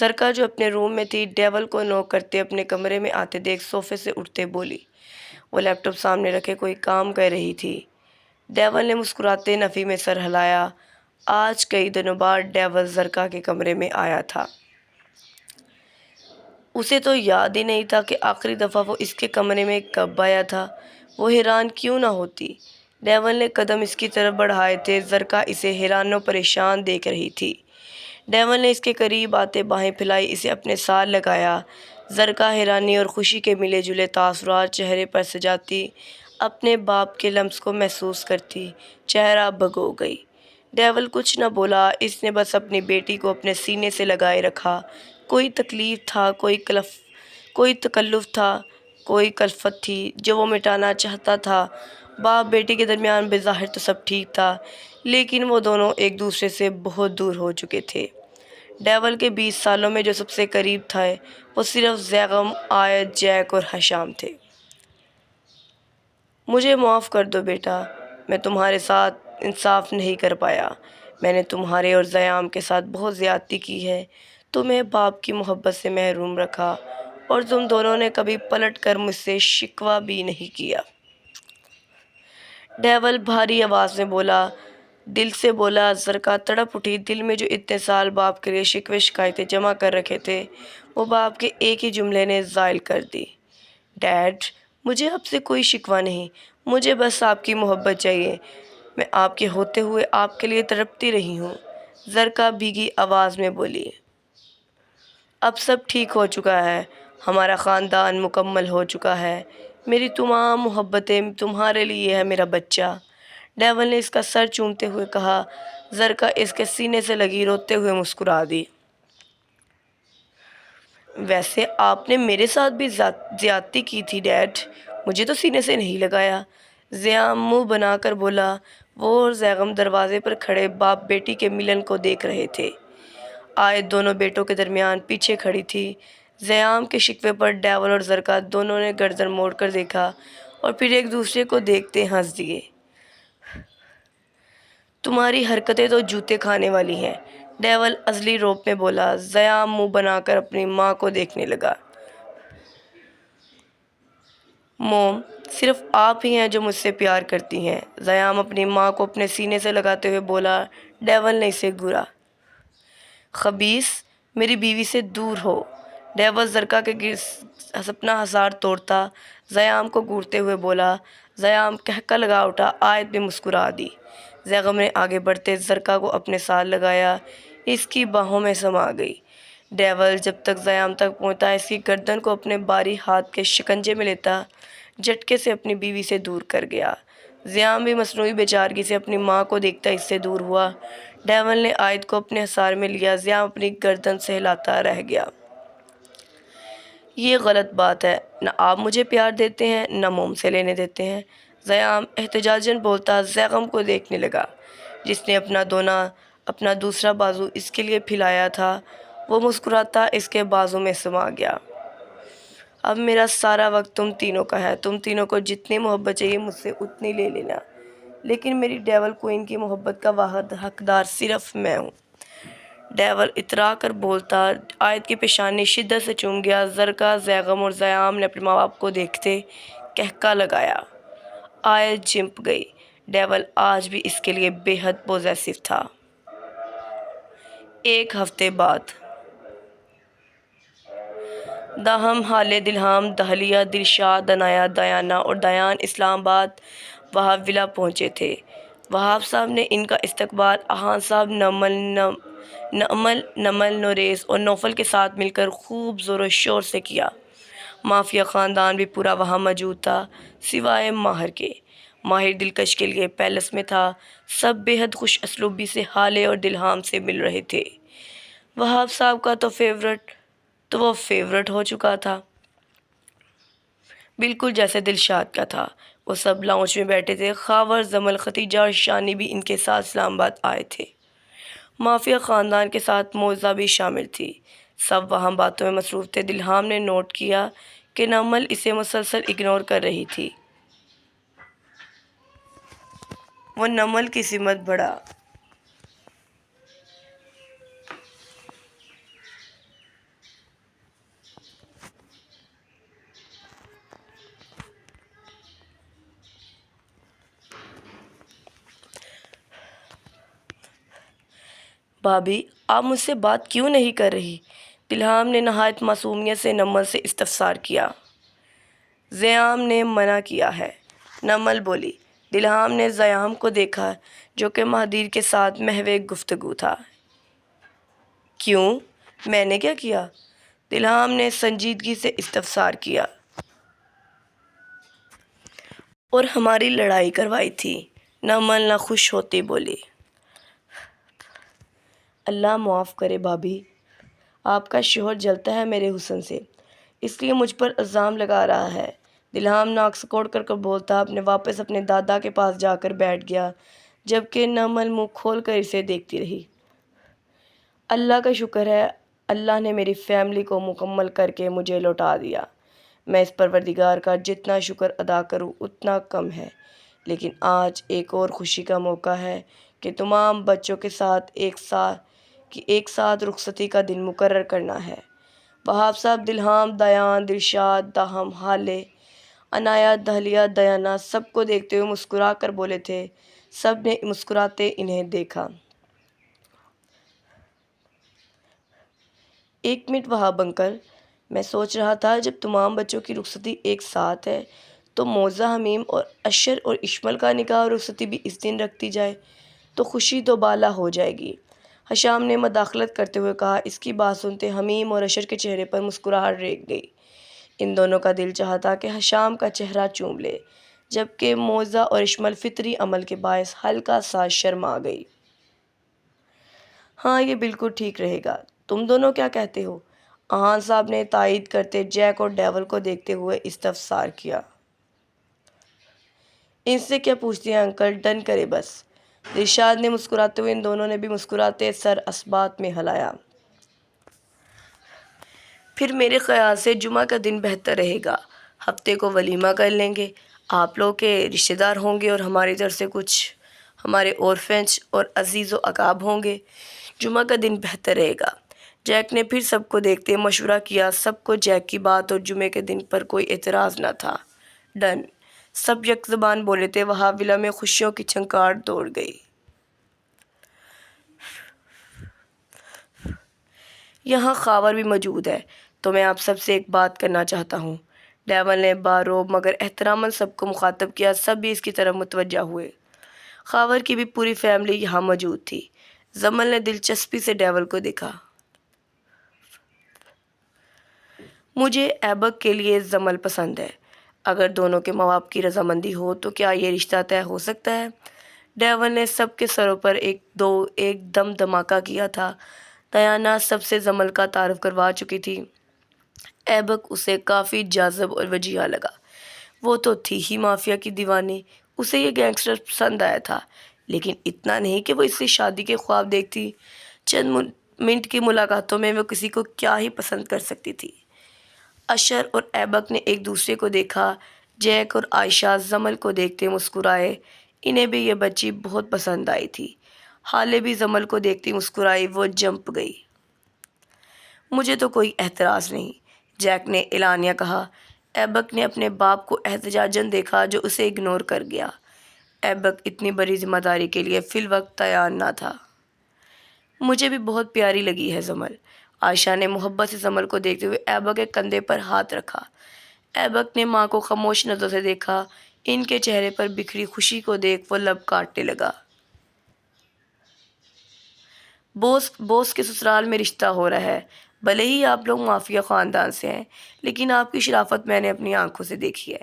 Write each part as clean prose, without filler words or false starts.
زرکا جو اپنے روم میں تھی ڈیول کو نوک کرتے اپنے کمرے میں آتے دیکھ صوفے سے اٹھتے بولی۔ وہ لیپ ٹاپ سامنے رکھے کوئی کام کر رہی تھی۔ ڈیول نے مسکراتے نفی میں سر ہلایا۔ آج کئی دنوں بعد ڈیول زرکا کے کمرے میں آیا تھا۔ اسے تو یاد ہی نہیں تھا کہ آخری دفعہ وہ اس کے کمرے میں کب آیا تھا۔ وہ حیران کیوں نہ ہوتی۔ ڈیول نے قدم اس کی طرف بڑھائے تھے۔ زرکا اسے حیران و پریشان دیکھ رہی تھی۔ ڈیول نے اس کے قریب آتے باہیں پھیلائی اسے اپنے ساتھ لگایا۔ زرکا حیرانی اور خوشی کے ملے جلے تاثرات چہرے پر سجاتی اپنے باپ کے لمس کو محسوس کرتی چہرہ بھگو گئی۔ ڈیول کچھ نہ بولا، اس نے بس اپنی بیٹی کو اپنے سینے سے لگائے رکھا۔ کوئی تکلیف تھا، کوئی تکلف تھا، کوئی کلفت تھی جو وہ مٹانا چاہتا تھا۔ باپ بیٹی کے درمیان بظاہر تو سب ٹھیک تھا، لیکن وہ دونوں ایک دوسرے سے بہت دور ہو چکے تھے۔ ڈیول کے 20 سالوں میں جو سب سے قریب تھے وہ صرف زیغم، آیت، جیک اور حشام تھے۔ مجھے معاف کر دو بیٹا، میں تمہارے ساتھ انصاف نہیں کر پایا۔ میں نے تمہارے اور زیام کے ساتھ بہت زیادتی کی ہے، تمہیں باپ کی محبت سے محروم رکھا، اور تم دونوں نے کبھی پلٹ کر مجھ سے شکوہ بھی نہیں کیا۔ ڈیول بھاری آواز میں بولا، دل سے بولا۔ زرکا تڑپ اٹھی۔ دل میں جو اتنے سال باپ کے لیے شکوے شکایتیں جمع کر رکھے تھے وہ باپ کے ایک ہی جملے نے زائل کر دی۔ ڈیڈ، مجھے آپ سے کوئی شکوہ نہیں، مجھے بس آپ کی محبت چاہیے۔ میں آپ کے ہوتے ہوئے آپ کے لیے تڑپتی رہی ہوں۔ زرکا بھیگی آواز میں بولی۔ اب سب ٹھیک ہو چکا ہے، ہمارا خاندان مکمل ہو چکا ہے، میری تمام محبتیں تمہارے لیے ہے میرا بچہ۔ ڈیول نے اس کا سر چومتے ہوئے کہا۔ زرکا اس کے سینے سے لگی روتے ہوئے مسکرا دی۔ ویسے آپ نے میرے ساتھ بھی زیادتی کی تھی ڈیڈ، مجھے تو سینے سے نہیں لگایا۔ زیام منہ بنا کر بولا۔ وہ اور زیغم دروازے پر کھڑے باپ بیٹی کے ملن کو دیکھ رہے تھے۔ آیت دونوں بیٹوں کے درمیان پیچھے کھڑی تھی۔ زیام کے شکوے پر ڈیول اور زرکا دونوں نے گردن موڑ کر دیکھا اور پھر ایک دوسرے کو دیکھتے ہنس دیے۔ تمہاری حرکتیں تو جوتے کھانے والی ہیں، ڈیول ازلی روپ میں بولا۔ زیام منہ بنا کر اپنی ماں کو دیکھنے لگا۔ موم، صرف آپ ہی ہیں جو مجھ سے پیار کرتی ہیں، زیام اپنی ماں کو اپنے سینے سے لگاتے ہوئے بولا۔ ڈیول نے اسے گھورا۔ خبیث، میری بیوی سے دور ہو۔ ڈیول زرکا کے اپنا ہزار توڑتا زیام کو گھورتے ہوئے بولا۔ زیام کہکا لگا اٹھا۔ آیت نے مسکرا دی۔ زیغم نے آگے بڑھتے زرکا کو اپنے ساتھ لگایا، اس کی باہوں میں سما گئی۔ ڈیول جب تک زیام تک پہنچتا اس کی گردن کو اپنے باری ہاتھ کے شکنجے میں لیتا جھٹکے سے اپنی بیوی سے دور کر گیا۔ زیام بھی مصنوعی بے چارگی سے اپنی ماں کو دیکھتا اس سے دور ہوا۔ ڈیول نے آیت کو اپنے حصار میں لیا۔ زیام اپنی گردن سے ہلاتا رہ گیا۔ یہ غلط بات ہے، نہ آپ مجھے پیار دیتے ہیں نہ موم سے لینے دیتے ہیں، زیام احتجاجاً بولتا زیغم کو دیکھنے لگا جس نے اپنا دوسرا بازو اس کے لیے پھیلایا تھا۔ وہ مسکراتا اس کے بازو میں سما گیا۔ اب میرا سارا وقت تم تینوں کا ہے، تم تینوں کو جتنی محبت چاہیے مجھ سے اتنی لے لینا، لیکن میری ڈیول کوئن کی محبت کا واحد حقدار صرف میں ہوں۔ ڈیول اترا کر بولتا۔ آیت کی پیشانی شدت سے چوم گیا۔ زرکا، زیغم اور زیام نے اپنے ماں باپ کو دیکھتے کہکا لگایا۔ آیت جھنپ گئی۔ ڈیول آج بھی اس کے لیے بے حد پوزیسو تھا۔ ایک ہفتے بعد داہم، حالے، دلہام، دہلیہ، دلشاد، عنایا، دیانہ اور دیان اسلام آباد وہاب ولا پہنچے تھے۔ وہاب صاحب نے ان کا استقبال احان صاحب، نمل، نوریز اور نوفل کے ساتھ مل کر خوب زور و شور سے کیا۔ مافیا خاندان بھی پورا وہاں موجود تھا سوائے ماہر کے۔ ماہر دلکش کے لیے پیلس میں تھا۔ سب بے حد خوش اسلوبی سے حالے اور دلہام سے مل رہے تھے۔ وہاب صاحب کا تو وہ فیورٹ ہو چکا تھا، بالکل جیسے دلشاد کا تھا۔ وہ سب لاؤنج میں بیٹھے تھے۔ خاور، زمل، ختیجہ اور شانی بھی ان کے ساتھ اسلام آباد آئے تھے۔ مافیا خاندان کے ساتھ معزہ بھی شامل تھی۔ سب وہاں باتوں میں مصروف تھے۔ دلہام نے نوٹ کیا کہ نمل اسے مسلسل اگنور کر رہی تھی۔ وہ نمل کی سمت بڑھا بھابھی آپ مجھ سے بات کیوں نہیں کر رہی؟ دلہام نے نہایت معصومیت سے نمل سے استفسار کیا۔ زیام نے منع کیا ہے، نمل بولی۔ دلہام نے زیام کو دیکھا جو کہ مہدیر کے ساتھ محو گفتگو تھا۔ کیوں؟ میں نے کیا کیا؟ دلہام نے سنجیدگی سے استفسار کیا۔ اور ہماری لڑائی کروائی تھی، نمل نہ خوش ہوتی بولی۔ اللہ معاف کرے بھابھی، آپ کا شوہر جلتا ہے میرے حسن سے، اس لیے مجھ پر الزام لگا رہا ہے۔ دلہام ناک سکوڑ کر بولتا واپس اپنے دادا کے پاس جا کر بیٹھ گیا، جبکہ نمل منہ کھول کر اسے دیکھتی رہی۔ اللہ کا شکر ہے، اللہ نے میری فیملی کو مکمل کر کے مجھے لوٹا دیا۔ میں اس پروردگار کا جتنا شکر ادا کروں اتنا کم ہے، لیکن آج ایک اور خوشی کا موقع ہے کہ تمام بچوں کے ساتھ ایک ساتھ رخصتی کا دن مقرر کرنا ہے۔ وہاب صاحب، دلہام، دیان، دلشاد، داہم، حالے، عنایات، دہلیہ، دیانہ سب کو دیکھتے ہوئے مسکرا کر بولے تھے۔ سب نے مسکراتے انہیں دیکھا۔ ایک منٹ وہاب انکل، میں سوچ رہا تھا جب تمام بچوں کی رخصتی ایک ساتھ ہے تو موزہ حمیم اور اشر اور اشمل کا نکاح اور رخصتی بھی اس دن رکھتی جائے تو خوشی تو بالا ہو جائے گی۔ حشام نے مداخلت کرتے ہوئے کہا۔ اس کی بات سنتے حمیم اور اشر کے چہرے پر مسکراہٹ ریگ گئی۔ ان دونوں کا دل چاہتا کہ حشام کا چہرہ چوم لے، جبکہ موزہ اور اشمل فطری عمل کے باعث ہلکا سا شرما گئی۔ ہاں، یہ بالکل ٹھیک رہے گا، تم دونوں کیا کہتے ہو؟ احان صاحب نے تائید کرتے جیک اور ڈیول کو دیکھتے ہوئے استفسار کیا۔ ان سے کیا پوچھتی ہیں انکل، ڈن کرے بس۔ دلشاد نے مسکراتے ہوئے ان دونوں نے بھی مسکراتے سر اسبات میں ہلایا۔ پھر میرے خیال سے جمعہ کا دن بہتر رہے گا، ہفتے کو ولیمہ کر لیں گے، آپ لوگ کے رشتہ دار ہوں گے اور ہماری طرف سے کچھ ہمارے اورفنچ اور عزیز و اقاب ہوں گے۔ جمعہ کا دن بہتر رہے گا۔ جیک نے پھر سب کو دیکھتے مشورہ کیا۔ سب کو جیک کی بات اور جمعے کے دن پر کوئی اعتراض نہ تھا۔ ڈن، سب یک زبان بولے تھے۔ وہاب ولا میں خوشیوں کی چھنکار دوڑ گئی۔ یہاں خاور بھی موجود ہے تو میں آپ سب سے ایک بات کرنا چاہتا ہوں۔ ڈیول نے باروب مگر احتراماً سب کو مخاطب کیا۔ سب بھی اس کی طرف متوجہ ہوئے۔ خاور کی بھی پوری فیملی یہاں موجود تھی۔ زمل نے دلچسپی سے ڈیول کو دیکھا۔ مجھے ایبک کے لیے زمل پسند ہے، اگر دونوں کے ماں باپ کی رضامندی ہو تو کیا یہ رشتہ طے ہو سکتا ہے؟ ڈیول نے سب کے سروں پر ایک دم دھماکہ کیا تھا۔ دیانہ سب سے زمل کا تعارف کروا چکی تھی۔ ایبک اسے کافی جاذب اور وجیہہ لگا۔ وہ تو تھی ہی مافیا کی دیوانی، اسے یہ گینگسٹر پسند آیا تھا، لیکن اتنا نہیں کہ وہ اس سے شادی کے خواب دیکھتی۔ چند منٹ کی ملاقاتوں میں وہ کسی کو کیا ہی پسند کر سکتی تھی۔ اشر اور ایبک نے ایک دوسرے کو دیکھا۔ جیک اور عائشہ زمل کو دیکھتے مسکرائے، انہیں بھی یہ بچی بہت پسند آئی تھی۔ حالے بھی زمل کو دیکھتی مسکرائی، وہ جمپ گئی۔ مجھے تو کوئی اعتراض نہیں، جیک نے اعلانیہ کہا۔ ایبک نے اپنے باپ کو احتجاجاً دیکھا جو اسے اگنور کر گیا۔ ایبک اتنی بڑی ذمہ داری کے لیے فی الوقت تیار نہ تھا۔ مجھے بھی بہت پیاری لگی ہے زمل، عائشہ نے محبت سے زمل کو دیکھتے ہوئے ایبک کے کندھے پر ہاتھ رکھا۔ ایبک نے ماں کو خاموش نظروں سے دیکھا۔ ان کے چہرے پر بکھری خوشی کو دیکھ وہ لب کاٹنے لگا۔ بوس کے سسرال میں رشتہ ہو رہا ہے، بھلے ہی آپ لوگ مافیا خاندان سے ہیں، لیکن آپ کی شرافت میں نے اپنی آنکھوں سے دیکھی ہے۔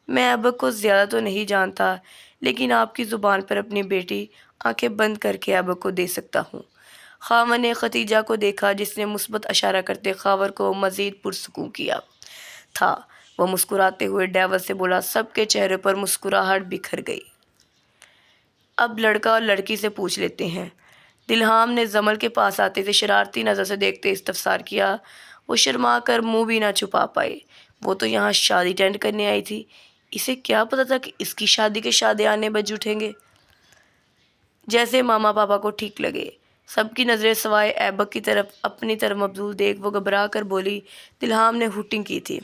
میں ایبک کو زیادہ تو نہیں جانتا، لیکن آپ کی زبان پر اپنی بیٹی آنکھیں بند کر کے ایبک کو دے سکتا ہوں۔ خاور نے ختیجہ کو دیکھا جس نے مثبت اشارہ کرتے خاور کو مزید پرسکون کیا تھا۔ وہ مسکراتے ہوئے ڈیول سے بولا۔ سب کے چہرے پر مسکراہٹ بکھر گئی۔ اب لڑکا اور لڑکی سے پوچھ لیتے ہیں۔ دلہام نے زمل کے پاس آتے سے شرارتی نظر سے دیکھتے استفسار کیا۔ وہ شرما کر منہ بھی نہ چھپا پائی۔ وہ تو یہاں شادی اٹینڈ کرنے آئی تھی، اسے کیا پتا تھا کہ اس کی شادی کے شادیانے بج اٹھیں گے؟ جیسے ماما پاپا کو ٹھیک لگے۔ سب کی نظریں سوائے ایبک کی طرف اپنی طرف مبذول دیکھ وہ گھبرا کر بولی۔ دلہام نے ہوٹنگ کی تھی۔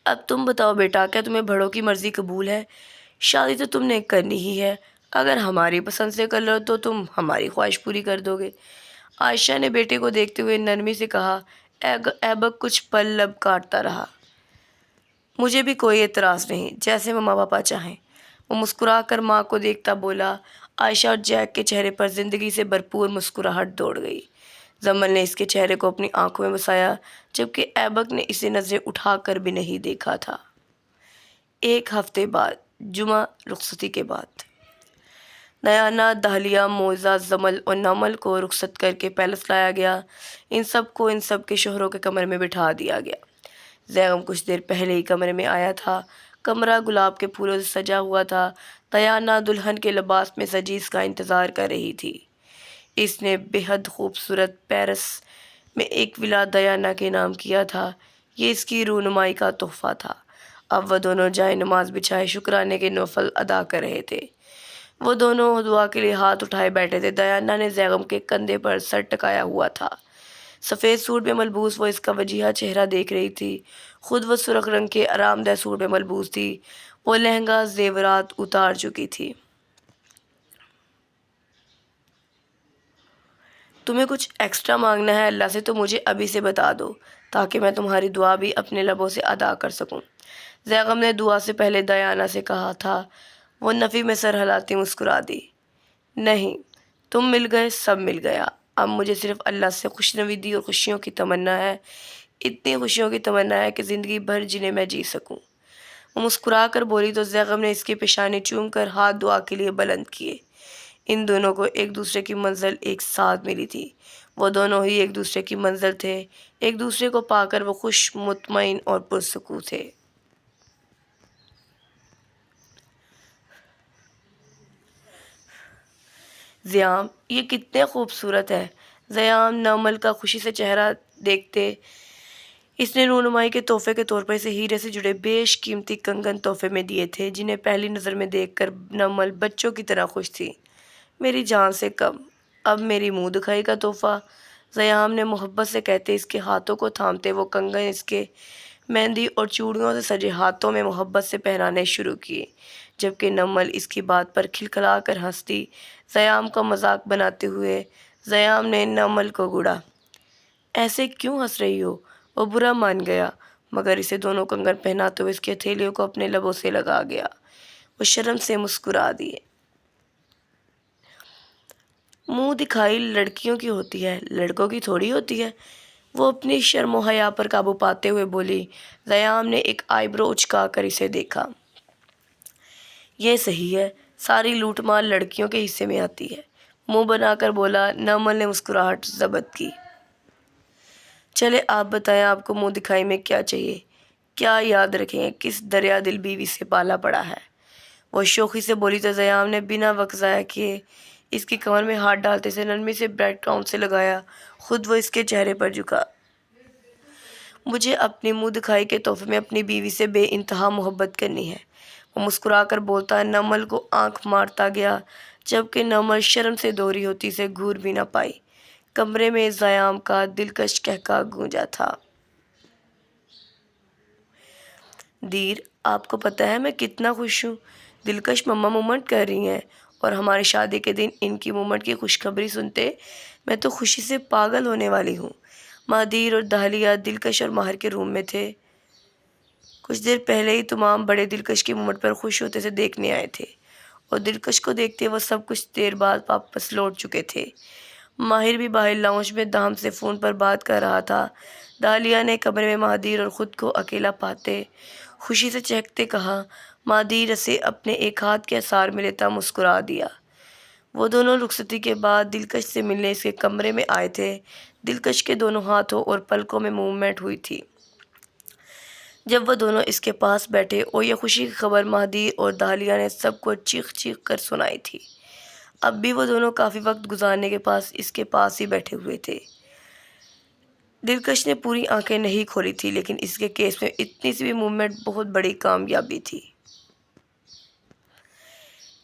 اب تم بتاؤ بیٹا، کیا تمہیں بڑوں کی مرضی قبول ہے؟ شادی تو تم نے کرنی ہی ہے، اگر ہماری پسند سے کر لو تو تم ہماری خواہش پوری کر دو گے۔ عائشہ نے بیٹے کو دیکھتے ہوئے نرمی سے کہا۔ ایبک کچھ پل لب کاٹتا رہا۔ مجھے بھی کوئی اعتراض نہیں، جیسے ماما پاپا چاہیں۔ وہ مسکرا کر ماں کو دیکھتا بولا۔ عائشہ اور جیک کے چہرے پر زندگی سے بھرپور مسکراہٹ دوڑ گئی۔ زمل نے اس کے چہرے کو اپنی آنکھوں میں بسایا، جبکہ ایبک نے اسے نظریں اٹھا کر بھی نہیں دیکھا تھا۔ ایک ہفتے بعد، جمعہ رخصتی کے بعد، نیانا، دہلیہ، موئزہ، زمل اور نمل کو رخصت کر کے پیلس لایا گیا۔ ان سب کو ان سب کے شوہروں کے کمرے میں بٹھا دیا گیا۔ زیغم کچھ دیر پہلے ہی کمرے میں آیا تھا۔ کمرہ گلاب کے پھولوں سے سجا ہوا تھا۔ دیانا دلہن کے لباس میں سجی اس کا انتظار کر رہی تھی۔ اس نے بے حد خوبصورت پیرس میں ایک ولا دیانا کے نام کیا تھا۔ یہ اس کی رونمائی کا تحفہ تھا۔ اب وہ دونوں جائے نماز بچھائے شکرانے کے نوافل ادا کر رہے تھے۔ وہ دونوں دعا کے لیے ہاتھ اٹھائے بیٹھے تھے۔ دیانا نے زیغم کے کندھے پر سر ٹکایا ہوا تھا۔ سفید سوٹ میں ملبوس وہ اس کا وجیحہ چہرہ دیکھ رہی تھی۔ خود وہ سرخ رنگ کے آرام دہ سوٹ میں ملبوس تھی۔ وہ لہنگا زیورات اتار چکی تھی۔ تمہیں کچھ ایکسٹرا مانگنا ہے اللہ سے تو مجھے ابھی سے بتا دو، تاکہ میں تمہاری دعا بھی اپنے لبوں سے ادا کر سکوں۔ زیغم نے دعا سے پہلے دیانا سے کہا تھا۔ وہ نفی میں سر ہلاتی مسکرا دی۔ نہیں، تم مل گئے، سب مل گیا۔ اب مجھے صرف اللہ سے خوشنودی اور خوشیوں کی تمنا ہے، اتنی خوشیوں کی تمنا ہے کہ زندگی بھر جنہیں میں جی سکوں۔ وہ مسکرا کر بولی تو زیغم نے اس کی پیشانی چوم کر ہاتھ دعا کے لیے بلند کیے۔ ان دونوں کو ایک دوسرے کی منزل ایک ساتھ ملی تھی۔ وہ دونوں ہی ایک دوسرے کی منزل تھے۔ ایک دوسرے کو پا کر وہ خوش، مطمئن اور پرسکون تھے۔ زیام، یہ کتنے خوبصورت ہے۔ زیام نمل کا خوشی سے چہرہ دیکھتے اس نے رونمائی کے تحفے کے طور پر اسے ہیرے سے جڑے بیش قیمتی کنگن تحفے میں دیے تھے، جنہیں پہلی نظر میں دیکھ کر نمل بچوں کی طرح خوش تھی۔ میری جان سے کم، اب میری منہ دکھائی کا تحفہ، زیام نے محبت سے کہتے اس کے ہاتھوں کو تھامتے وہ کنگن اس کے مہندی اور چوڑیوں سے سجے ہاتھوں میں محبت سے پہنانے شروع کیے، جبکہ نمل اس کی بات پر کھلکھلا کر ہنستی۔ زیام کا مذاق بناتے ہوئے زیام نے نمل کو گھوڑا۔ ایسے کیوں ہنس رہی ہو؟ وہ برا مان گیا، مگر اسے دونوں کنگن پہناتے ہوئے اس کے ہتھیلیوں کو اپنے لبوں سے لگا گیا۔ وہ شرم سے مسکرا دیے۔ منہ دکھائی لڑکیوں کی ہوتی ہے، لڑکوں کی تھوڑی ہوتی ہے۔ وہ اپنی شرم و حیا پر قابو پاتے ہوئے بولی۔ زیام نے ایک آئی برو اچکا کر اسے دیکھا۔ یہ صحیح ہے، ساری لوٹ مار لڑکیوں کے حصے میں آتی ہے، منہ بنا کر بولا۔ نمل نے مسکراہٹ ضبط کی۔ چلے آپ بتائیں، آپ کو منہ دکھائی میں کیا چاہیے؟ کیا یاد رکھیں کس دریا دل بیوی سے پالا پڑا ہے؟ وہ شوخی سے بولی تو زیام نے بنا وقت ضائع کیے اس کی کمر میں ہاتھ ڈالتے سے نرمی سے بریڈ کراؤن سے لگایا۔ خود وہ اس کے چہرے پر جھکا۔ مجھے اپنی منہ دکھائی کے تحفے میں اپنی بیوی سے بے انتہا محبت کرنی ہے، وہ مسکرا کر بولتا نمل کو آنکھ مارتا گیا، جبکہ نمل شرم سے دوہری ہوتی سے گھور بھی نہ پائی۔ کمرے میں زیام کا دلکش قہقہ گونجا تھا۔ دیر، آپ کو پتہ ہے میں کتنا خوش ہوں؟ دلکش مما مومنٹ کر رہی ہیں، اور ہماری شادی کے دن ان کی مومنٹ کی خوشخبری سنتے میں تو خوشی سے پاگل ہونے والی ہوں۔ مہدیر اور دہلیہ دلکش اور ماہر کے روم میں تھے۔ کچھ دیر پہلے ہی تمام بڑے دلکش کی مومنٹ پر خوش ہوتے سے دیکھنے آئے تھے، اور دلکش کو دیکھتے وہ سب کچھ دیر بعد واپس لوٹ چکے تھے۔ ماہر بھی باہر لاؤنج میں دام سے فون پر بات کر رہا تھا۔ دہلیہ نے کمرے میں مہدیر اور خود کو اکیلا پاتے خوشی سے چہکتے کہا۔ مہدیر اسے اپنے ایک ہاتھ کے آثار میں لیتا مسکرا دیا۔ وہ دونوں رخصتی کے بعد دلکش سے ملنے اس کے کمرے میں آئے تھے۔ دلکش کے دونوں ہاتھوں اور پلکوں میں موومنٹ ہوئی تھی جب وہ دونوں اس کے پاس بیٹھے، اور یہ خوشی کی خبر مہدیر اور دہلیہ نے سب کو چیخ چیخ کر سنائی تھی۔ اب بھی وہ دونوں کافی وقت گزارنے کے پاس اس کے پاس ہی بیٹھے ہوئے تھے۔ دلکش نے پوری آنکھیں نہیں کھولی تھی، لیکن اس کے کیس میں اتنی سی بھی موومنٹ بہت بڑی کامیابی تھی۔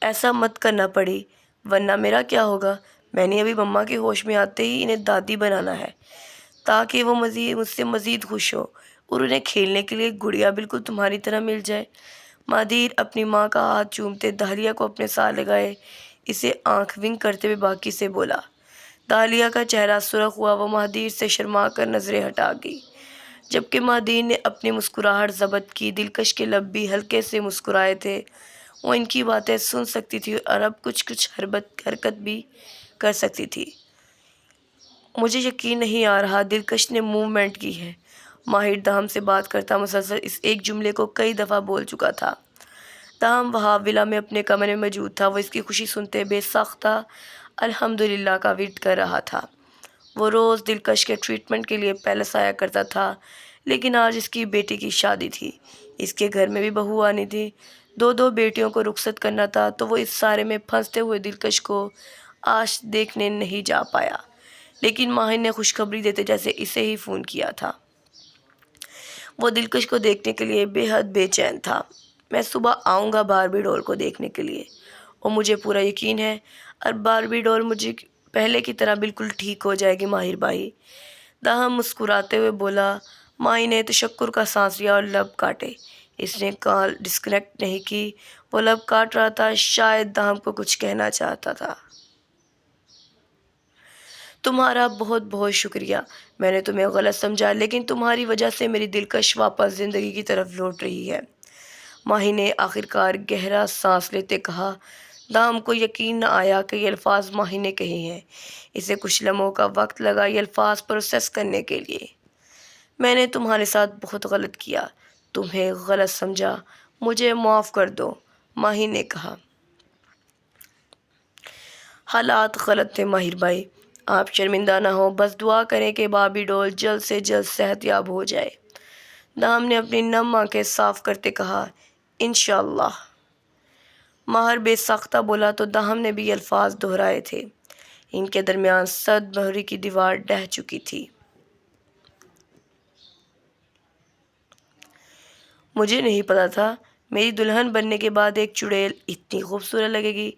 ایسا مت کرنا پڑی، ورنہ میرا کیا ہوگا؟ میں نے ابھی مما کے ہوش میں آتے ہی انہیں دادی بنانا ہے، تاکہ وہ مجھ سے مزید خوش ہو، اور انہیں کھیلنے کے لیے گڑیا بالکل تمہاری طرح مل جائے۔ مہدیر اپنی ماں کا ہاتھ چومتے داہلیہ کو اپنے ساتھ لگائے اسے آنکھ ونک کرتے ہوئے باقی سے بولا۔ داہلیہ کا چہرہ سرخ ہوا، وہ مہدیر سے شرما کر نظریں ہٹا گئی، جبکہ مہدیر نے اپنی مسکراہٹ ضبط کی۔ دلکش کے لب بھی ہلکے سے مسکرائے تھے، وہ ان کی باتیں سن سکتی تھی اور اب کچھ حرکت بھی کر سکتی تھی۔ مجھے یقین نہیں آ رہا، دلکش نے موومنٹ کی ہے۔ ماہر دہم سے بات کرتا مسلسل اس ایک جملے کو کئی دفعہ بول چکا تھا۔ دہم وہاں ولا میں اپنے کمرے میں موجود تھا، وہ اس کی خوشی سنتے بے ساختہ الحمدللہ کا ورد کر رہا تھا۔ وہ روز دلکش کے ٹریٹمنٹ کے لیے پیلس آیا کرتا تھا، لیکن آج اس کی بیٹی کی شادی تھی، اس کے گھر میں بھی بہو آنی تھی، دو بیٹیوں کو رخصت کرنا تھا، تو وہ اس سارے میں پھنستے ہوئے دلکش کو آج دیکھنے نہیں جا پایا۔ لیکن ماہر نے خوشخبری دیتے جیسے اسے ہی فون کیا تھا۔ وہ دلکش کو دیکھنے کے لیے بے حد بے چین تھا۔ میں صبح آؤں گا باربی ڈول کو دیکھنے کے لیے، اور مجھے پورا یقین ہے اور باربی ڈول مجھے پہلے کی طرح بالکل ٹھیک ہو جائے گی ماہر بھائی، دہم مسکراتے ہوئے بولا۔ ماہر نے تشکر کا سانس لیا اور لب کاٹے۔ اس نے کال ڈسکنیکٹ نہیں کی، وہ لب کاٹ رہا تھا، شاید دہم کو کچھ کہنا چاہتا تھا۔ تمہارا بہت بہت شکریہ، میں نے تمہیں غلط سمجھا، لیکن تمہاری وجہ سے میری دلکش واپس زندگی کی طرف لوٹ رہی ہے، ماہی نے آخرکار گہرا سانس لیتے کہا۔ دہم کو یقین نہ آیا کہ یہ الفاظ ماہی نے کہے ہیں۔ اسے کچھ لمحوں کا وقت لگا یہ الفاظ پروسیس کرنے کے لیے۔ میں نے تمہارے ساتھ بہت غلط کیا، تمہیں غلط سمجھا، مجھے معاف کر دو، ماہی نے کہا۔ حالات غلط تھے ماہر بھائی، آپ شرمندہ نہ ہو، بس دعا کریں کہ باربی ڈول جلد سے جلد صحت یاب ہو جائے، دہم نے اپنی نم آنکھیں صاف کرتے کہا۔ انشاءاللہ، ماہر بے ساختہ بولا تو دہم نے بھی یہ الفاظ دہرائے تھے۔ ان کے درمیان صد مہری کی دیوار ڈہ چکی تھی۔ مجھے نہیں پتا تھا میری دلہن بننے کے بعد ایک چڑیل اتنی خوبصورت لگے گی۔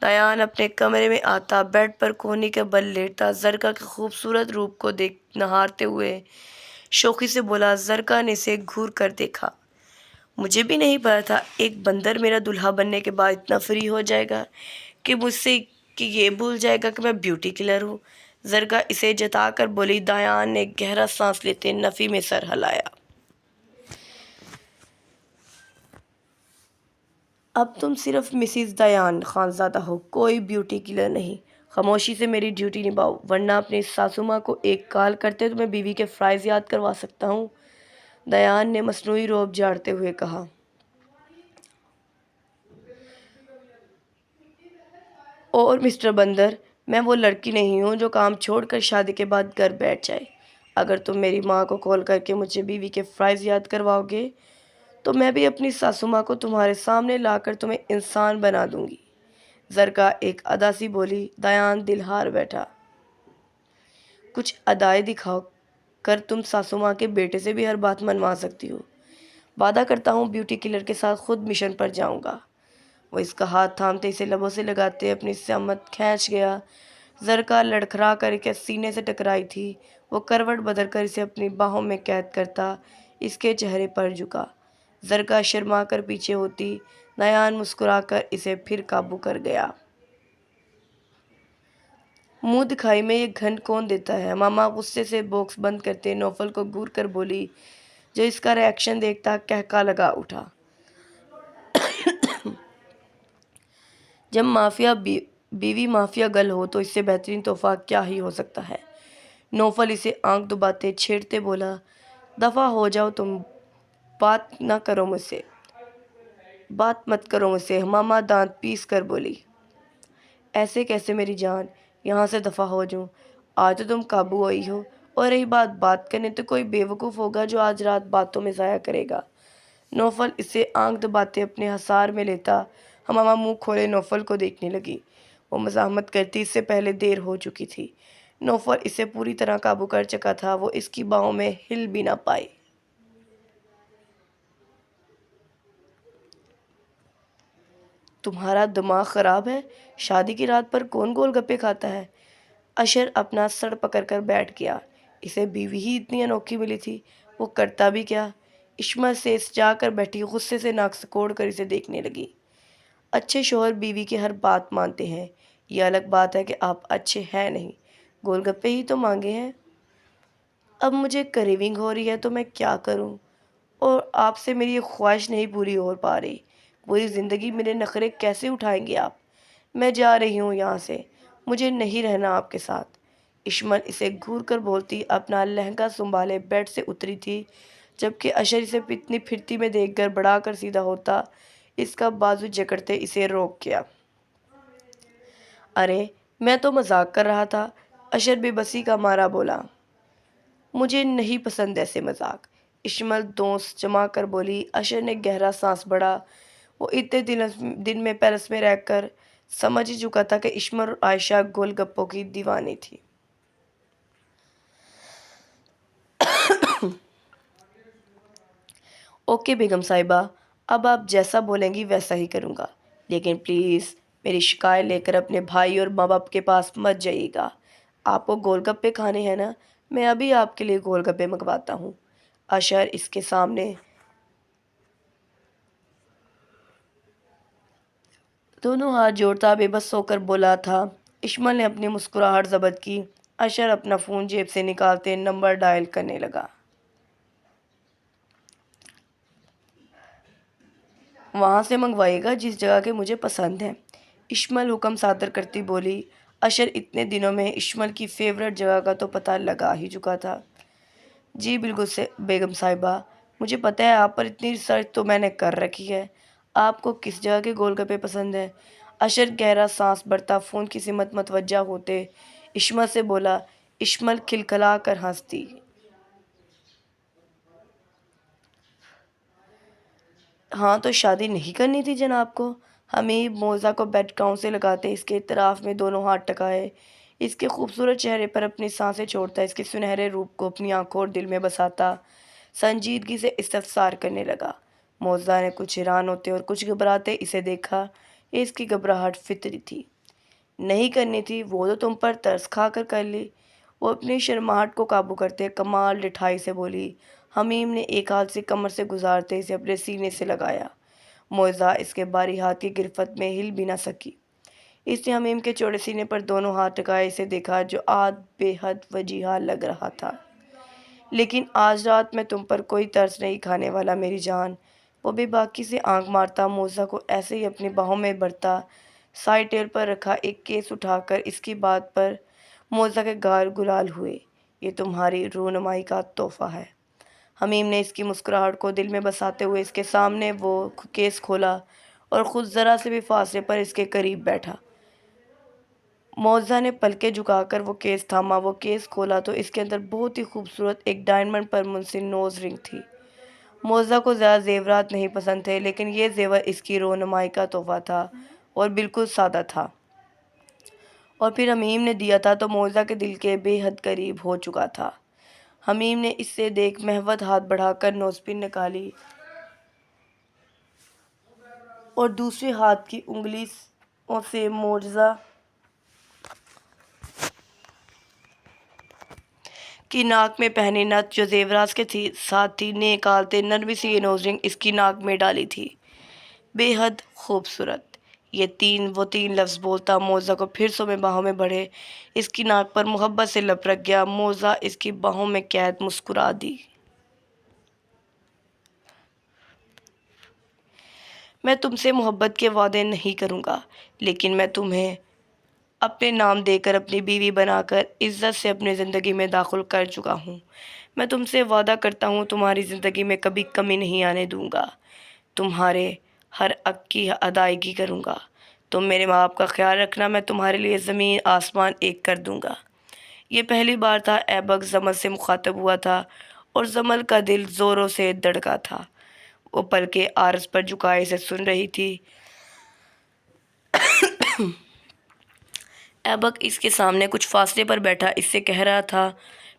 دیان اپنے کمرے میں آتا، بیڈ پر کوہنی کے بل لیٹتا، زرکا کے خوبصورت روپ کو نہارتے ہوئے شوخی سے بولا۔ زرکا نے اسے گھور کر دیکھا۔ مجھے بھی نہیں پتا تھا ایک بندر میرا دلہا بننے کے بعد اتنا فری ہو جائے گا کہ مجھ سے یہ بھول جائے گا کہ میں بیوٹی کلر ہوں، زرکا اسے جتا کر بولی۔ دیان نے گہرا سانس لیتے نفی میں سر ہلایا۔ اب تم صرف مسز دیان خانزادہ ہو، کوئی بیوٹی کلر نہیں۔ خاموشی سے میری ڈیوٹی نبھاؤ، ورنہ اپنی ساسو ماں کو ایک کال کرتے تمہیں بیوی کے فرائض یاد کروا سکتا ہوں، دیان نے مصنوعی روب جھاڑتے ہوئے کہا۔ اور مسٹر بندر، میں وہ لڑکی نہیں ہوں جو کام چھوڑ کر شادی کے بعد گھر بیٹھ جائے۔ اگر تم میری ماں کو کال کر کے مجھے بیوی کے فرائض یاد کرواؤ گے تو میں بھی اپنی ساسو ماں کو تمہارے سامنے لا کر تمہیں انسان بنا دوں گی، زرکا ایک ادا سی بولی۔ دیان دل ہار بیٹھا۔ کچھ ادائیں دکھاؤ کر تم ساسو ماں کے بیٹے سے بھی ہر بات منوا سکتی ہو، وعدہ کرتا ہوں بیوٹی کلر کے ساتھ خود مشن پر جاؤں گا۔ وہ اس کا ہاتھ تھامتے اسے لبوں سے لگاتے اپنی سمت کھینچ گیا۔ زرکا لڑکھڑا کر کے سینے سے ٹکرائی تھی، وہ کروٹ بدل کر اسے اپنی باہوں میں قید کرتا اس کے چہرے پر جھکا۔ زرکا شرما کر پیچھے ہوتی، دیان مسکرا کر اسے پھر قابو کر گیا۔ منہ دکھائی میں یہ گھنٹ کون دیتا ہے؟ ماما غصے سے باکس بند کرتے نوفل کو گھور کر بولی، جو اس کا ری ایکشن دیکھتا کہکا لگا اٹھا۔ جب مافیا بیوی مافیا گرل ہو تو اس سے بہترین تحفہ کیا ہی ہو سکتا ہے؟ نوفل اسے آنکھ دباتے چھیڑتے بولا۔ دفع ہو جاؤ تم، بات مت کرو مجھ سے، ماما دانت پیس کر بولی۔ ایسے کیسے میری جان، یہاں سے دفع ہو جاؤں، آج تو تم قابو ہوئی ہو، اور رہی بات کرنے تو کوئی بے وقوف ہوگا جو آج رات باتوں میں ضائع کرے گا۔ نوفل اسے آنکھ دباتے اپنے حصار میں لیتا، ماما منہ کھولے نوفل کو دیکھنے لگی، وہ مزاحمت کرتی اس سے پہلے دیر ہو چکی تھی۔ نوفل اسے پوری طرح قابو کر چکا تھا، وہ اس کی باہوں میں ہل بھی نہ پائی۔ تمہارا دماغ خراب ہے؟ شادی کی رات پر کون گول گپے کھاتا ہے؟ اشر اپنا سر پکڑ کر بیٹھ گیا۔ اسے بیوی ہی اتنی انوکھی ملی تھی، وہ کرتا بھی کیا؟ عصمت سے جا کر بیٹھی غصے سے ناک سکوڑ کر اسے دیکھنے لگی۔ اچھے شوہر بیوی کی ہر بات مانتے ہیں، یہ الگ بات ہے کہ آپ اچھے ہیں نہیں، گول گپے ہی تو مانگے ہیں۔ اب مجھے کریونگ ہو رہی ہے تو میں کیا کروں، اور آپ سے میری یہ خواہش نہیں پوری ہو پا رہی۔ پوری زندگی میرے نخرے کیسے اٹھائیں گے آپ؟ میں جا رہی ہوں یہاں سے، مجھے نہیں رہنا آپ کے ساتھ۔ عصمت اسے گھور کر بولتی اپنا لہنگا سنبھالے بیڈ سے اتری تھی، جبکہ اشر اسے اتنی پھرتی میں دیکھ کر بڑھا کر سیدھا ہوتا، اس کا بازو جکڑتے اسے روک گیا۔ ارے میں تو مذاق کر رہا تھا، اشر بے بسی کا مارا بولا۔ مجھے نہیں پسند ایسے مذاق، عصمت دوست جما کر بولی۔ اشر نے گہرا سانس بھرا، وہ اتنے دن میں پیرس میں رہ کر سمجھ ہی چکا تھا کہ عصمت اور عائشہ گول گپوں کی دیوانی تھی۔ اوکے بیگم صاحبہ، اب آپ جیسا بولیں گی ویسا ہی کروں گا، لیکن پلیز میری شکایت لے کر اپنے بھائی اور ماں باپ کے پاس مت جائیے گا۔ آپ کو گول گپے کھانے ہیں نا، میں ابھی آپ کے لیے گول گپے منگواتا ہوں۔ اشر اس کے سامنے دونوں ہاتھ جوڑتا بے بس ہو کر بولا تھا۔ عصمت نے اپنی مسکراہٹ ضبط کی۔ اشر اپنا فون جیب سے نکالتے نمبر ڈائل کرنے لگا۔ وہاں سے منگوائے گا جس جگہ کے مجھے پسند ہے، عصمت حکم صادر کرتی بولی۔ اشر اتنے دنوں میں عصمت کی فیورٹ جگہ کا تو پتہ لگا ہی چکا تھا۔ جی بالکل سے بیگم صاحبہ، مجھے پتہ ہے، آپ پر اتنی ریسرچ تو میں نے کر رکھی ہے۔ آپ کو کس جگہ کے گول گپے پسند ہیں؟ اشر گہرا سانس بھرتا فون کی سمت متوجہ ہوتے عصمت سے بولا۔ عصمت کھلکھلا کر ہنستی۔ ہاں تو شادی نہیں کرنی تھی جناب کو؟ حمید موزہ کو بیڈ ٹاؤن سے لگاتے اس کے اطراف میں دونوں ہاتھ ٹکائے، اس کے خوبصورت چہرے پر اپنی سانسیں چھوڑتا، اس کے سنہرے روپ کو اپنی آنکھوں اور دل میں بساتا سنجیدگی سے استفسار کرنے لگا۔ موزہ نے کچھ حیران ہوتے اور کچھ گھبراتے اسے دیکھا، اس کی گھبراہٹ فطری تھی۔ نہیں کرنی تھی وہ تو تم پر ترس کھا کر لی۔ وہ اپنی شرماہٹ کو قابو کرتے کمال ڈٹھائی سے بولی۔ حمیم نے ایک ہاتھ سے کمر سے گزارتے اسے اپنے سینے سے لگایا۔ موزہ اس کے باری ہاتھ کی گرفت میں ہل بھی نہ سکی۔ اس نے حمیم کے چوڑے سینے پر دونوں ہاتھ ٹکائے اسے دیکھا، جو آج بے حد وجیحہ لگ رہا تھا۔ لیکن آج رات میں تم پر کوئی ترس نہیں کھانے والا میری جان۔ وہ بے باکی سے آنکھ مارتا موزہ کو ایسے ہی اپنی باہوں میں بھرتا سائڈ ٹیبل پر رکھا ایک کیس اٹھا کر اس کی بات پر موزہ کے گال گلال ہوئے۔ یہ تمہاری رونمائی کا تحفہ ہے۔ حمیم نے اس کی مسکراہٹ کو دل میں بساتے ہوئے اس کے سامنے وہ کیس کھولا اور خود ذرا سے بھی فاصلے پر اس کے قریب بیٹھا۔ موزہ نے پلکیں جھکا کر وہ کیس تھاما۔ وہ کیس کھولا تو اس کے اندر بہت ہی خوبصورت ایک ڈائمنڈ پر منسل نوز رنگ تھی۔ موزہ کو زیادہ زیورات نہیں پسند تھے، لیکن یہ زیور اس کی رونمائی کا تحفہ تھا اور بالکل سادہ تھا، اور پھر حمیم نے دیا تھا تو موزہ کے دل کے بے حد قریب ہو چکا تھا۔ حمیم نے اس سے دیکھ محوت ہاتھ بڑھا کر نوز پن نکالی اور دوسرے ہاتھ کی انگلیوں سے موزہ کی ناک میں پہنی نتھ جو زیورات کے ساتھ تھی نکالتے نرمی سے یہ نوز رنگ اس کی ناک میں ڈالی تھی۔ بے حد خوبصورت۔ وہ تین لفظ بولتا موزہ کو پھر سو میں باہوں میں بڑھے اس کی ناک پر محبت سے لپک گیا۔ موزہ اس کی باہوں میں قید مسکرا دی۔ میں تم سے محبت کے وعدے نہیں کروں گا، لیکن میں تمہیں اپنے نام دے کر اپنی بیوی بنا کر عزت سے اپنی زندگی میں داخل کر چکا ہوں۔ میں تم سے وعدہ کرتا ہوں تمہاری زندگی میں کبھی کمی نہیں آنے دوں گا، تمہارے ہر حق کی ادائیگی کروں گا۔ تم میرے ماں باپ کا خیال رکھنا، میں تمہارے لیے زمین آسمان ایک کر دوں گا۔ یہ پہلی بار تھا ایبک زمل سے مخاطب ہوا تھا اور زمل کا دل زوروں سے دھڑکا تھا۔ وہ پلکیں عارض پر جھکائے سے سن رہی تھی۔ ایبک اس کے سامنے کچھ فاصلے پر بیٹھا اس سے کہہ رہا تھا،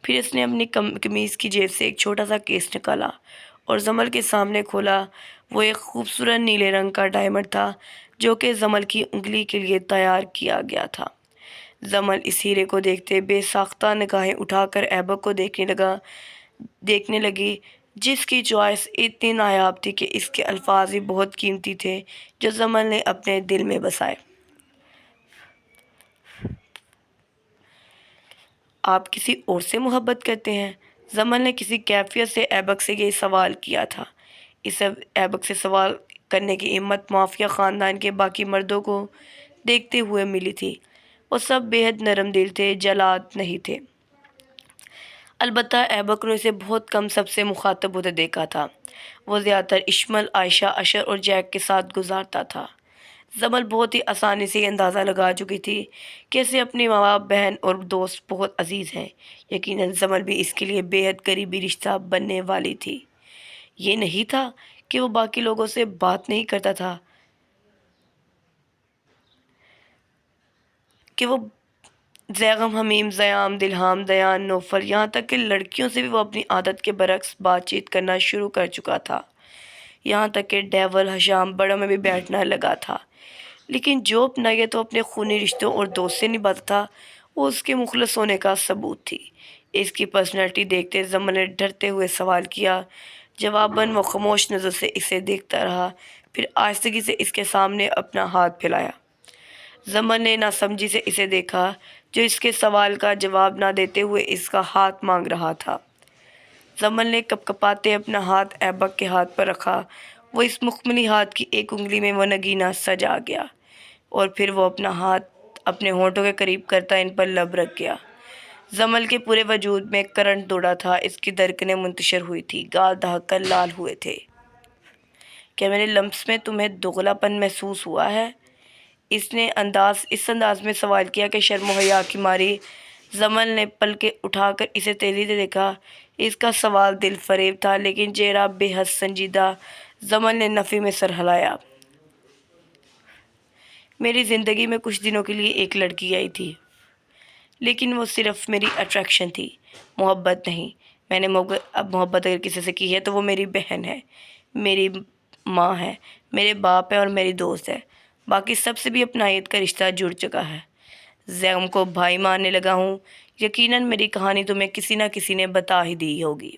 پھر اس نے اپنی قمیض کی جیب سے ایک چھوٹا سا کیس نکالا اور زمل کے سامنے کھولا۔ وہ ایک خوبصورت نیلے رنگ کا ڈائمنڈ تھا جو کہ زمل کی انگلی کے لیے تیار کیا گیا تھا۔ زمل اس ہیرے کو دیکھتے بے ساختہ نگاہیں اٹھا کر ایبک کو دیکھنے لگی، جس کی چوائس اتنی نایاب تھی کہ اس کے الفاظ ہی بہت قیمتی تھے جو زمل نے اپنے دل میں بسائے۔ آپ کسی اور سے محبت کرتے ہیں؟ زمل نے کسی کیفیت سے ایبک سے یہ سوال کیا تھا۔ اسے ایبک سے سوال کرنے کی ہمت مافیا خاندان کے باقی مردوں کو دیکھتے ہوئے ملی تھی۔ وہ سب بے حد نرم دل تھے، جلاد نہیں تھے۔ البتہ ایبک نے اسے بہت کم سب سے مخاطب ہوتے دیکھا تھا۔ وہ زیادہ تر اشمل، عائشہ، اشر اور جیک کے ساتھ گزارتا تھا۔ زمل بہت ہی آسانی سے یہ اندازہ لگا چکی تھی کہ اسے اپنی ماں باپ، بہن اور دوست بہت عزیز ہیں۔ یقیناً زمل بھی اس کے لیے بے حد قریبی رشتہ بننے والی تھی۔ یہ نہیں تھا کہ وہ باقی لوگوں سے بات نہیں کرتا تھا، کہ وہ زیغم، حمیم، زیام، دلہام، دیان، نوفل، یہاں تک کہ لڑکیوں سے بھی وہ اپنی عادت کے برعکس بات چیت کرنا شروع کر چکا تھا۔ یہاں تک کہ ڈیول، حشام بڑوں میں بھی بیٹھنا لگا تھا۔ لیکن جو اپنائیت وہ اپنے خونی رشتوں اور دوست سے نبھاتا تھا وہ اس کے مخلص ہونے کا ثبوت تھی۔ اس کی پرسنالٹی دیکھتے زمل نے ڈرتے ہوئے سوال کیا۔ جواباً وہ خاموش نظر سے اسے دیکھتا رہا، پھر آہستگی سے اس کے سامنے اپنا ہاتھ پھیلایا۔ زمل نے ناسمجھی سے اسے دیکھا جو اس کے سوال کا جواب نہ دیتے ہوئے اس کا ہاتھ مانگ رہا تھا۔ زمل نے کپکپاتے اپنا ہاتھ ایبک کے ہاتھ پر رکھا۔ وہ اس مخملی ہاتھ کی ایک انگلی میں وہ نگینہ سجا گیا اور پھر وہ اپنا ہاتھ اپنے ہونٹوں کے قریب کرتا ان پر لب رکھ گیا۔ زمل کے پورے وجود میں کرنٹ دوڑا تھا، اس کی دھڑکنیں منتشر ہوئی تھی، گال دہک کر لال ہوئے تھے۔ کیا میرے لمس میں تمہیں دگلا پن محسوس ہوا ہے؟ اس انداز میں سوال کیا کہ شرم و حیا کی ماری زمل نے پلکیں اٹھا کر اسے تیزی سے دیکھا۔ اس کا سوال دل فریب تھا لیکن چہرہ بے حد سنجیدہ۔ زمل نے نفی میں سر ہلایا۔ میری زندگی میں کچھ دنوں کے لیے ایک لڑکی آئی تھی، لیکن وہ صرف میری اٹریکشن تھی، محبت نہیں۔ میں نے اب محبت اگر کسی سے کی ہے تو وہ میری بہن ہے، میری ماں ہے، میرے باپ ہے اور میری دوست ہے۔ باقی سب سے بھی اپنائیت کا رشتہ جڑ چکا ہے۔ زیغم کو بھائی ماننے لگا ہوں۔ یقیناً میری کہانی تمہیں کسی نہ کسی نے بتا ہی دی ہوگی۔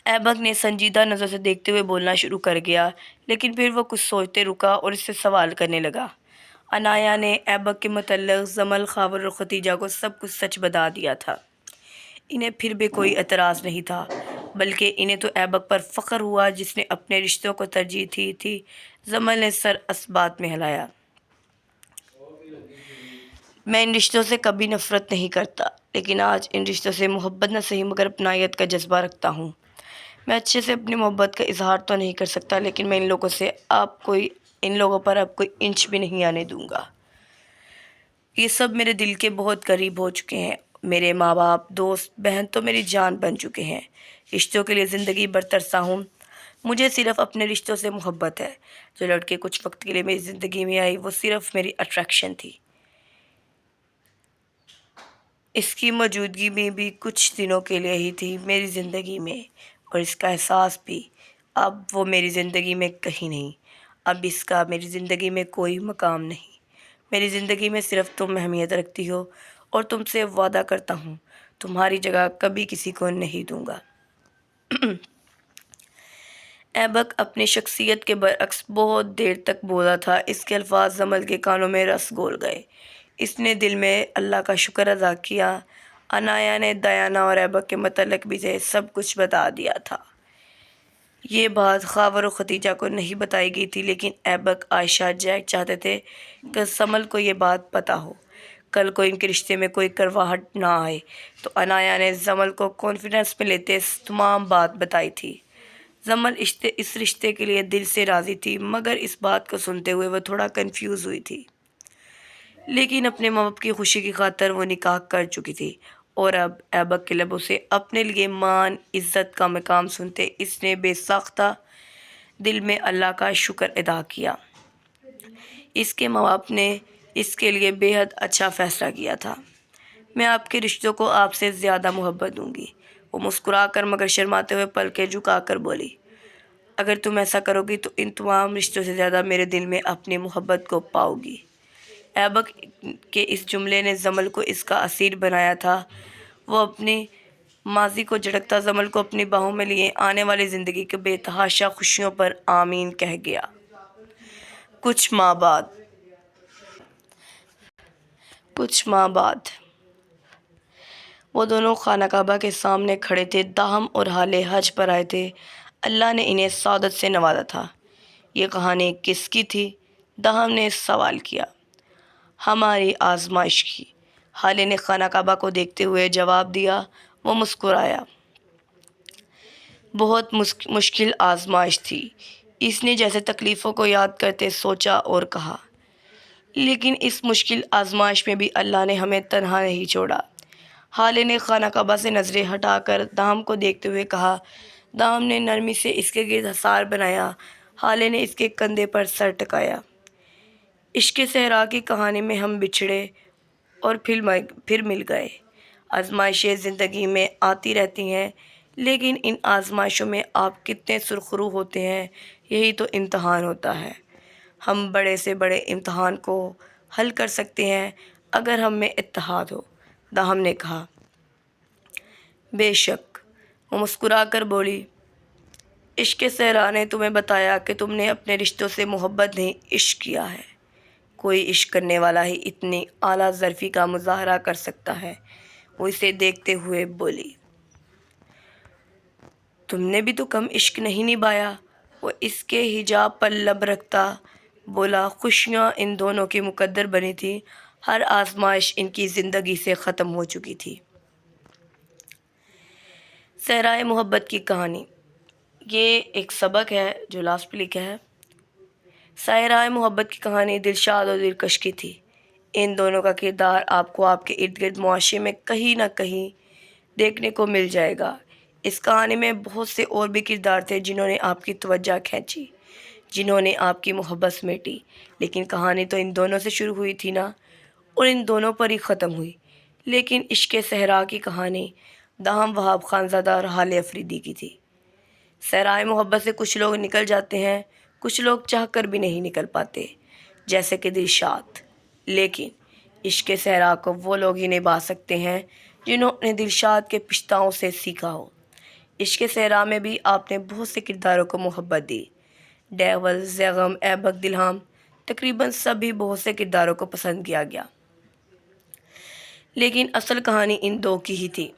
ایبک نے سنجیدہ نظر سے دیکھتے ہوئے بولنا شروع کر گیا، لیکن پھر وہ کچھ سوچتے رکا اور اس سے سوال کرنے لگا۔ عنایا نے ایبک کے متعلق زمل، خاور اور ختیجہ کو سب کچھ سچ بتا دیا تھا۔ انہیں پھر بھی کوئی اعتراض نہیں تھا، بلکہ انہیں تو ایبک پر فخر ہوا جس نے اپنے رشتوں کو ترجیح دی تھی۔ زمل نے سر اثبات میں ہلایا۔ میں ان رشتوں سے کبھی نفرت نہیں کرتا، لیکن آج ان رشتوں سے محبت نہ صحیح مگر اپنائیت کا جذبہ رکھتا ہوں۔ میں اچھے سے اپنی محبت کا اظہار تو نہیں کر سکتا، لیکن میں ان لوگوں پر اب کوئی انچ بھی نہیں آنے دوں گا۔ یہ سب میرے دل کے بہت قریب ہو چکے ہیں۔ میرے ماں باپ، دوست، بہن تو میری جان بن چکے ہیں۔ رشتوں کے لیے زندگی بھر ترسا ہوں۔ مجھے صرف اپنے رشتوں سے محبت ہے۔ جو لڑکے کچھ وقت کے لیے میری زندگی میں آئی وہ صرف میری اٹریکشن تھی۔ اس کی موجودگی میں بھی کچھ دنوں کے لیے ہی تھی میری زندگی میں، اور اس کا احساس بھی۔ اب وہ میری زندگی میں کہیں نہیں۔ اب اس کا میری زندگی میں کوئی مقام نہیں۔ میری زندگی میں صرف تم اہمیت رکھتی ہو، اور تم سے وعدہ کرتا ہوں تمہاری جگہ کبھی کسی کو نہیں دوں گا۔ ایبک اپنی شخصیت کے برعکس بہت دیر تک بولا تھا۔ اس کے الفاظ زمل کے کانوں میں رس گھول گئے۔ اس نے دل میں اللہ کا شکر ادا کیا۔ عنایا نے دیانہ اور ایبک کے متعلق بھی سب کچھ بتا دیا تھا۔ یہ بات خاور و ختیجہ کو نہیں بتائی گئی تھی، لیکن ایبک، عائشہ، جیک چاہتے تھے کہ زمل کو یہ بات پتہ ہو۔ کل کو ان کے رشتے میں کوئی کرواہٹ نہ آئے تو عنایا نے زمل کو کانفیڈنس میں لیتے تمام بات بتائی تھی۔ زمل اس رشتے کے لیے دل سے راضی تھی، مگر اس بات کو سنتے ہوئے وہ تھوڑا کنفیوز ہوئی تھی۔ لیکن اپنے ماں باپ کی خوشی کی خاطر وہ نکاح کر چکی تھی، اور اب ایبک کے لبوں سے اپنے لیے مان، عزت کا مقام سنتے اس نے بے ساختہ دل میں اللہ کا شکر ادا کیا۔ اس کے ماں باپ نے اس کے لیے بے حد اچھا فیصلہ کیا تھا۔ میں آپ کے رشتوں کو آپ سے زیادہ محبت دوں گی۔ وہ مسکرا کر مگر شرماتے ہوئے پلکیں جھکا کر بولی، اگر تم ایسا کرو گی تو ان تمام رشتوں سے زیادہ میرے دل میں اپنی محبت کو پاؤ گی۔ ایبک کے اس جملے نے زمل کو اس کا اسیر بنایا تھا۔ وہ اپنی ماضی کو جھڑکتا زمل کو اپنی باہوں میں لیے آنے والی زندگی کے بے تحاشا خوشیوں پر آمین کہہ گیا۔ کچھ ماہ بعد وہ دونوں خانہ کعبہ کے سامنے کھڑے تھے۔ داہم اور حالے حج پر آئے تھے۔ اللہ نے انہیں سعادت سے نوازا تھا۔ یہ کہانی کس کی تھی؟ داہم نے سوال کیا۔ ہماری آزمائش کی، حالے نے خانہ کعبہ کو دیکھتے ہوئے جواب دیا۔ وہ مسکرایا۔ بہت مشکل آزمائش تھی۔ اس نے جیسے تکلیفوں کو یاد کرتے سوچا اور کہا، لیکن اس مشکل آزمائش میں بھی اللہ نے ہمیں تنہا نہیں چھوڑا۔ حالے نے خانہ کعبہ سے نظریں ہٹا کر داہم کو دیکھتے ہوئے کہا۔ داہم نے نرمی سے اس کے گرد حصار بنایا۔ حالے نے اس کے کندھے پر سر ٹکایا۔ عشق صحرا کی کہانی میں ہم بچھڑے اور پھر مل گئے۔ آزمائشیں زندگی میں آتی رہتی ہیں، لیکن ان آزمائشوں میں آپ کتنے سرخرو ہوتے ہیں، یہی تو امتحان ہوتا ہے۔ ہم بڑے سے بڑے امتحان کو حل کر سکتے ہیں اگر ہم میں اتحاد ہو، داہم نے کہا۔ بے شک، وہ مسکرا کر بولی۔ عشق صحرا نے تمہیں بتایا کہ تم نے اپنے رشتوں سے محبت نہیں، عشق کیا ہے۔ کوئی عشق کرنے والا ہی اتنی اعلیٰ ظرفی کا مظاہرہ کر سکتا ہے۔ وہ اسے دیکھتے ہوئے بولی، تم نے بھی تو کم عشق نہیں نبھایا۔ وہ اس کے حجاب پر لب رکھتا بولا، خوشیاں ان دونوں کی مقدر بنی تھی، ہر آزمائش ان کی زندگی سے ختم ہو چکی تھی۔ صحرائے محبت کی کہانی، یہ ایک سبق ہے جو لاسٹ پہ لکھا ہے۔ صحرائے محبت کی کہانی دلشاد اور دلکش کی تھی۔ ان دونوں کا کردار آپ کو آپ کے ارد گرد معاشرے میں کہیں نہ کہیں دیکھنے کو مل جائے گا۔ اس کہانی میں بہت سے اور بھی کردار تھے جنہوں نے آپ کی توجہ کھینچی، جنہوں نے آپ کی محبت سمیٹی، لیکن کہانی تو ان دونوں سے شروع ہوئی تھی نا، اور ان دونوں پر ہی ختم ہوئی۔ لیکن عشق صحرا کی کہانی داہم وہاب خانزادہ اور حالے افریدی کی تھی۔ صحرائے محبت سے کچھ لوگ نکل جاتے ہیں، کچھ لوگ چاہ کر بھی نہیں نکل پاتے، جیسے کہ دلشاد۔ لیکن عشق صحرا کو وہ لوگ ہی نبھا سکتے ہیں جنہوں نے دلشاد کے پچھتاؤں سے سیکھا ہو۔ عشق صحرا میں بھی آپ نے بہت سے کرداروں کو محبت دی۔ ڈیول، زیغم، ایبک، دلہام، تقریباً سبھی بہت سے کرداروں کو پسند کیا گیا، لیکن اصل کہانی ان دو کی ہی تھی۔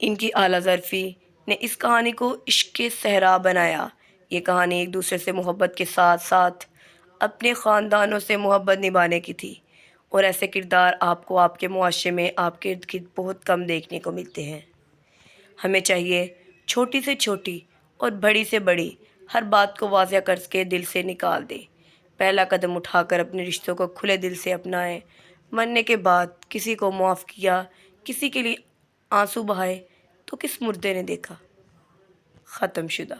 ان کی اعلیٰ ظرفی نے اس کہانی کو عشق صحرا بنایا۔ یہ کہانی ایک دوسرے سے محبت کے ساتھ ساتھ اپنے خاندانوں سے محبت نبھانے کی تھی، اور ایسے کردار آپ کو آپ کے معاشرے میں آپ کے ارد گرد بہت کم دیکھنے کو ملتے ہیں۔ ہمیں چاہیے چھوٹی سے چھوٹی اور بڑی سے بڑی ہر بات کو واضح کر کے دل سے نکال دیں۔ پہلا قدم اٹھا کر اپنے رشتوں کو کھلے دل سے اپنائیں۔ مرنے کے بعد کسی کو معاف کیا، کسی کے لیے آنسو بہائے تو کس مردے نے دیکھا؟ ختم شدہ۔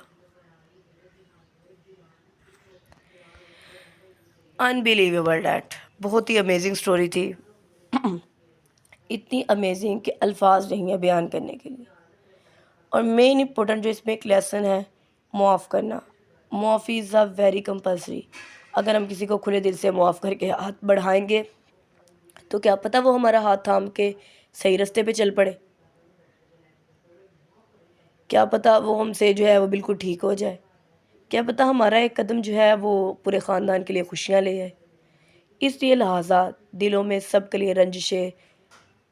انبیلیویبل ڈیٹ، بہت ہی امیزنگ سٹوری تھی۔ اتنی امیزنگ کہ الفاظ نہیں ہیں بیان کرنے کے لیے۔ اور مین امپورٹنٹ جو اس میں ایک لیسن ہے، معاف کرنا۔ معافی از اے ویری کمپلسری۔ اگر ہم کسی کو کھلے دل سے معاف کر کے ہاتھ بڑھائیں گے تو کیا پتہ وہ ہمارا ہاتھ تھام کے صحیح رستے پہ چل پڑے، کیا پتہ وہ ہم سے جو ہے وہ بالکل ٹھیک ہو جائے، کیا پتہ ہمارا ایک قدم جو ہے وہ پورے خاندان کے لیے خوشیاں لے آئے۔ اس لیے لہٰذا دلوں میں سب کے لیے رنجشیں،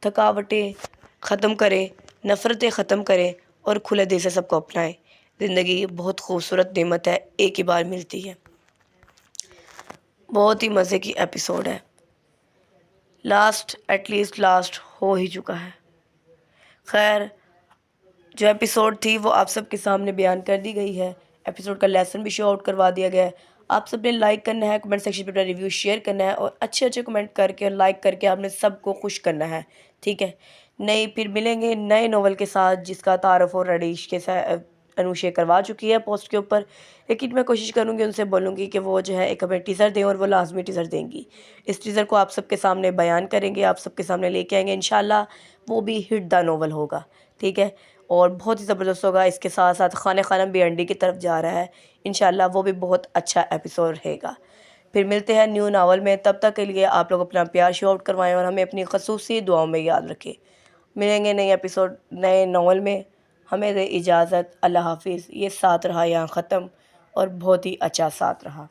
تھکاوٹیں ختم کریں، نفرتیں ختم کریں اور کھلے دل سے سب کو اپنائیں۔ زندگی بہت خوبصورت نعمت ہے، ایک ہی بار ملتی ہے۔ بہت ہی مزے کی ایپیسوڈ ہے، ایٹ لیسٹ لاسٹ ہو ہی چکا ہے۔ خیر، جو ایپیسوڈ تھی وہ آپ سب کے سامنے بیان کر دی گئی ہے۔ ایپیسوڈ کا لیسن بھی شو آؤٹ کروا دیا گیا ہے۔ آپ سب نے لائک کرنا ہے، کمنٹ سیکشن پہ اپنا ریویو شیئر کرنا ہے، اور اچھے اچھے کمنٹ کر کے اور لائک کر کے آپ نے سب کو خوش کرنا ہے، ٹھیک ہے؟ پھر ملیں گے نئے ناول کے ساتھ جس کا تعارف آلریڈی انوشے کروا چکی ہے پوسٹ کے اوپر، لیکن میں کوشش کروں گی ان سے بولوں گی کہ وہ جو ہے ایک ہمیں ٹیزر دیں، اور وہ لازمی ٹیزر دیں گی۔ اس ٹیزر کو آپ سب کے سامنے بیان کریں گے، آپ سب کے سامنے لے کے آئیں گے انشاءاللہ۔ وہ بھی ہٹ دا ناول ہوگا، ٹھیک ہے؟ اور بہت ہی زبردست ہوگا۔ اس کے ساتھ ساتھ خانہ خانم بھی انڈی کی طرف جا رہا ہے انشاءاللہ، وہ بھی بہت اچھا ایپیسوڈ رہے گا۔ پھر ملتے ہیں نیو ناول میں، تب تک کے لیے آپ لوگ اپنا پیار شو آؤٹ کروائیں اور ہمیں اپنی خصوصی دعاؤں میں یاد رکھیں۔ ملیں گے نئے ایپیسوڈ نئے ناول میں. ہمیں دے اجازت. اللہ حافظ. یہ ساتھ رہا یہاں ختم، اور بہت ہی اچھا ساتھ رہا.